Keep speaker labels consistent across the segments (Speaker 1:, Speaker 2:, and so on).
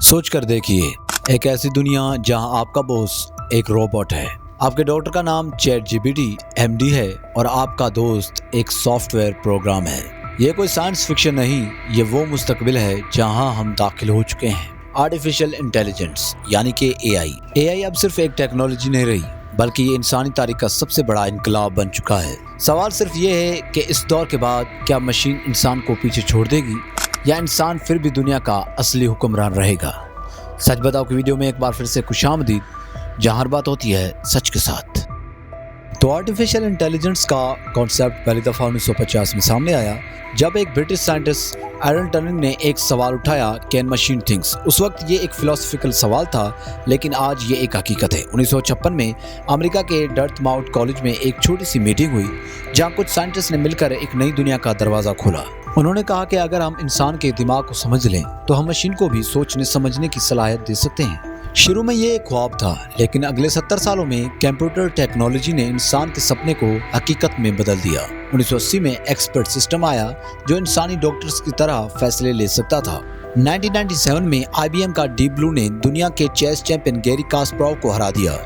Speaker 1: सोच कर देखिए, एक ऐसी दुनिया जहां आपका बॉस एक रोबोट है, आपके डॉक्टर का नाम ChatGPT MD है और आपका दोस्त एक सॉफ्टवेयर प्रोग्राम है। ये कोई साइंस फिक्शन नहीं, ये वो मुस्तकबिल है जहां हम दाखिल हो चुके हैं। आर्टिफिशियल इंटेलिजेंस यानी कि AI अब सिर्फ एक टेक्नोलॉजी नहीं रही, बल्कि ये इंसानी तारीख का सबसे बड़ा इनकलाब बन चुका है। सवाल सिर्फ ये है कि इस दौर के बाद क्या मशीन इंसान को पीछे छोड़ देगी या इंसान फिर भी दुनिया का असली हुक्मरान रहेगा। सच बताओ की वीडियो में एक बार फिर से खुशामदीद, जहां हर बात होती है सच के साथ। तो आर्टिफिशियल इंटेलिजेंस का कॉन्सेप्ट पहली दफ़ा 1950 में सामने आया, जब एक ब्रिटिश साइंटिस्ट एरन टर्निंग ने एक सवाल उठाया, कैन मशीन थिंक्स। उस वक्त ये एक फिलोसफिकल सवाल था, लेकिन आज ये एक हकीकत है। 1956 में अमेरिका के डर्थमाउथ कॉलेज में एक छोटी सी मीटिंग हुई, जहां कुछ साइंटिस्ट ने मिलकर एक नई दुनिया का दरवाज़ा खोला। उन्होंने कहा कि अगर हम इंसान के दिमाग को समझ लें तो हम मशीन को भी सोचने समझने की सलाहियत दे सकते हैं। शुरू में ये एक ख्वाब था, लेकिन अगले 70 सालों में कंप्यूटर टेक्नोलॉजी ने इंसान के सपने को हकीकत में बदल दिया। 1980 में एक्सपर्ट सिस्टम आया जो इंसानी डॉक्टर्स की तरह फैसले ले सकता था। 1997 में IBM का डीप ब्लू ने दुनिया के चेस चैंपियन गैरी कास्परोव को हरा दिया।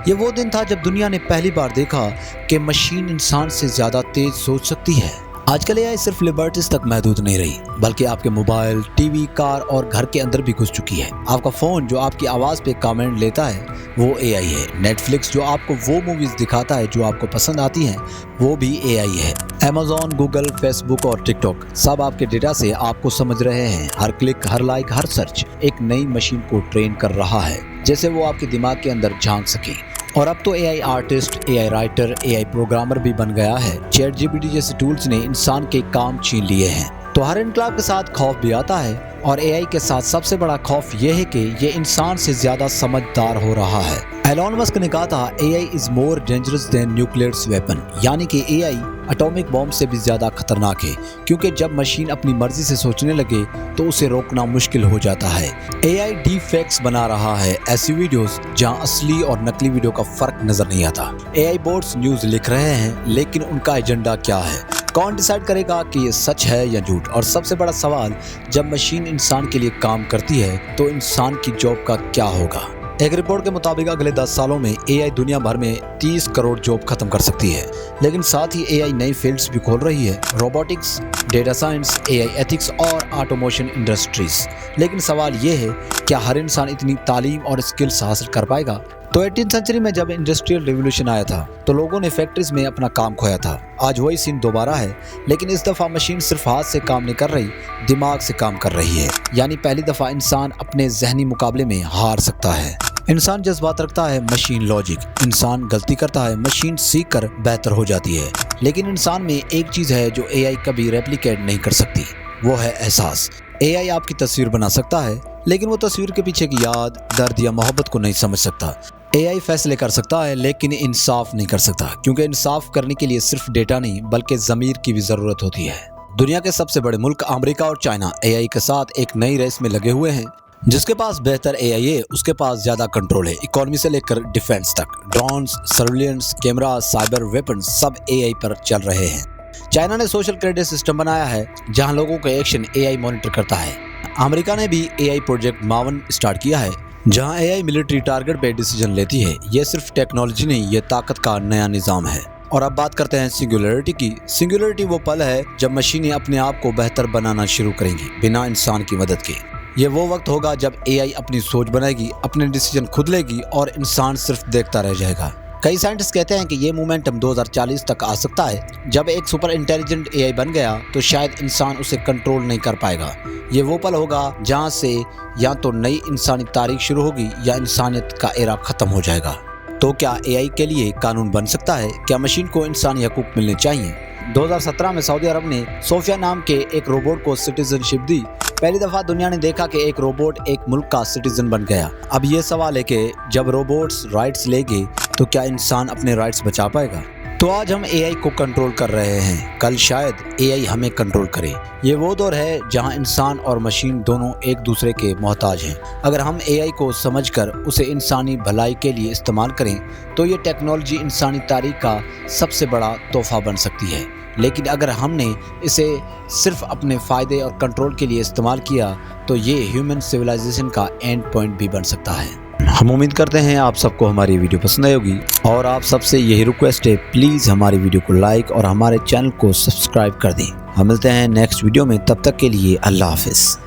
Speaker 1: ये वो दिन था जब दुनिया ने पहली बार देखा कि मशीन इंसान से ज्यादा तेज सोच सकती है। आजकल AI सिर्फ लिबर्टीज तक महदूद नहीं रही, बल्कि आपके मोबाइल, टीवी, कार और घर के अंदर भी घुस चुकी है। आपका फोन जो आपकी आवाज पे कमेंट लेता है वो AI है। नेटफ्लिक्स जो आपको वो मूवीज दिखाता है जो आपको पसंद आती हैं वो भी AI है। Amazon, गूगल, फेसबुक और टिकटॉक सब आपके डेटा से आपको समझ रहे हैं। हर क्लिक, हर लाइक, हर सर्च एक नई मशीन को ट्रेन कर रहा है, जैसे वो आपके दिमाग के अंदर झांक सके। और अब तो AI artist, AI writer, AI programmer भी बन गया है। ChatGPT जैसे टूल्स ने इंसान के काम छीन लिए हैं। तो हर इनकलाब के साथ खौफ भी आता है, और AI के साथ सबसे बड़ा खौफ ये है कि ये इंसान से ज्यादा समझदार हो रहा है। एलोन मस्क ने कहा था, AI is more dangerous than nuclear weapon, यानी कि AI एटॉमिक बॉम्ब से भी ज्यादा खतरनाक है, क्योंकि जब मशीन अपनी मर्जी से सोचने लगे तो उसे रोकना मुश्किल हो जाता है। AI डीप फेक्स बना रहा है, ऐसी वीडियोस जहां असली और नकली वीडियो का फर्क नजर नहीं आता। AI बोट्स न्यूज लिख रहे हैं, लेकिन उनका एजेंडा क्या है? कौन डिसाइड करेगा कि ये सच है या झूठ? और सबसे बड़ा सवाल, जब मशीन इंसान के लिए काम करती है तो इंसान की जॉब का क्या होगा? एक रिपोर्ट के मुताबिक अगले 10 सालों में AI दुनिया भर में 30 करोड़ जॉब खत्म कर सकती है, लेकिन साथ ही AI नई फील्ड्स भी खोल रही है, robotics, data science, AI ethics और ऑटोमोशन इंडस्ट्रीज। लेकिन सवाल ये है, क्या हर इंसान इतनी तालीम और स्किल्स हासिल कर पाएगा? तो 18वीं सेंचुरी में जब इंडस्ट्रियल रिवॉल्यूशन आया था तो लोगों ने फैक्ट्रीज में अपना काम खोया था। आज वही सीन दोबारा है, लेकिन इस दफा मशीन सिर्फ हाथ से काम नहीं कर रही, दिमाग से काम कर रही है। यानी पहली दफा इंसान अपने जहनी मुकाबले में हार सकता है। इंसान जज्बात रखता है, मशीन लॉजिक। इंसान गलती करता है, मशीन सीख कर बेहतर हो जाती है। लेकिन इंसान में एक चीज है जो AI कभी रेप्लिकेट नहीं कर सकती, वो है एहसास। AI आपकी तस्वीर बना सकता है, लेकिन वो तस्वीर के पीछे की याद, दर्द या मोहब्बत को नहीं समझ सकता। AI फैसले कर सकता है, लेकिन इंसाफ नहीं कर सकता, क्योंकि इंसाफ करने के लिए सिर्फ डेटा नहीं बल्कि ज़मीर की भी ज़रूरत होती है। दुनिया के सबसे बड़े मुल्क अमेरिका और चाइना AI के साथ एक नई रेस में लगे हुए हैं। जिसके पास बेहतर AI है उसके पास ज़्यादा कंट्रोल है। इकोनॉमी से लेकर डिफेंस तक, drones, surveillance, camera, cyber weapon सब AI पर चल रहे हैं। चाइना ने सोशल क्रेडिट सिस्टम बनाया है, जहां लोगों का एक्शन AI मॉनिटर करता है। अमेरिका ने भी AI प्रोजेक्ट मावन स्टार्ट किया है, जहां AI मिलिट्री टारगेट पे डिसीजन लेती है। ये सिर्फ टेक्नोलॉजी नहीं, ये ताकत का नया निज़ाम है। और अब बात करते हैं सिंगुलरिटी की। सिंगुलरिटी वो पल है जब मशीनें अपने आप को बेहतर बनाना शुरू करेंगी बिना इंसान की मदद के। ये वो वक्त होगा जब AI अपनी सोच बनाएगी, अपने डिसीजन खुद लेगी और इंसान सिर्फ देखता रह जाएगा। कई साइंटिस्ट कहते हैं कि ये मोमेंटम 2040 तक आ सकता है। जब एक सुपर इंटेलिजेंट AI बन गया तो शायद इंसान उसे कंट्रोल नहीं कर पाएगा। ये वो पल होगा जहां से या तो नई इंसानी तारीख शुरू होगी या इंसानियत का एरा खत्म हो जाएगा। तो क्या AI के लिए कानून बन सकता है? क्या मशीन को इंसानी हकूक मिलने चाहिए? 2017 में सऊदी अरब ने सोफिया नाम के एक रोबोट को सिटीजनशिप दी। पहली दफा दुनिया ने देखा कि एक रोबोट एक मुल्क का सिटीजन बन गया। अब ये सवाल है कि जब रोबोट्स राइट्स लेंगे तो क्या इंसान अपने राइट्स बचा पाएगा? तो आज हम AI को कंट्रोल कर रहे हैं, कल शायद AI हमें कंट्रोल करे। ये वो दौर है जहां इंसान और मशीन दोनों एक दूसरे के मोहताज हैं। अगर हम AI को समझकर उसे इंसानी भलाई के लिए इस्तेमाल करें तो ये टेक्नोलॉजी इंसानी तारीख का सबसे बड़ा तोहफा बन सकती है। لیکن اگر ہم نے اسے صرف اپنے فائدے اور کنٹرول کے لیے استعمال کیا تو یہ ہیومن سویلائزیشن کا اینڈ پوائنٹ بھی بن سکتا ہے۔ ہم امید کرتے ہیں آپ سب کو ہماری ویڈیو پسند آئی ہوگی، اور آپ سب سے یہی ریکویسٹ ہے، پلیز ہماری ویڈیو کو لائک اور ہمارے چینل کو سبسکرائب کر دیں۔ ہم ملتے ہیں نیکسٹ ویڈیو میں، تب تک کے لیے اللہ حافظ۔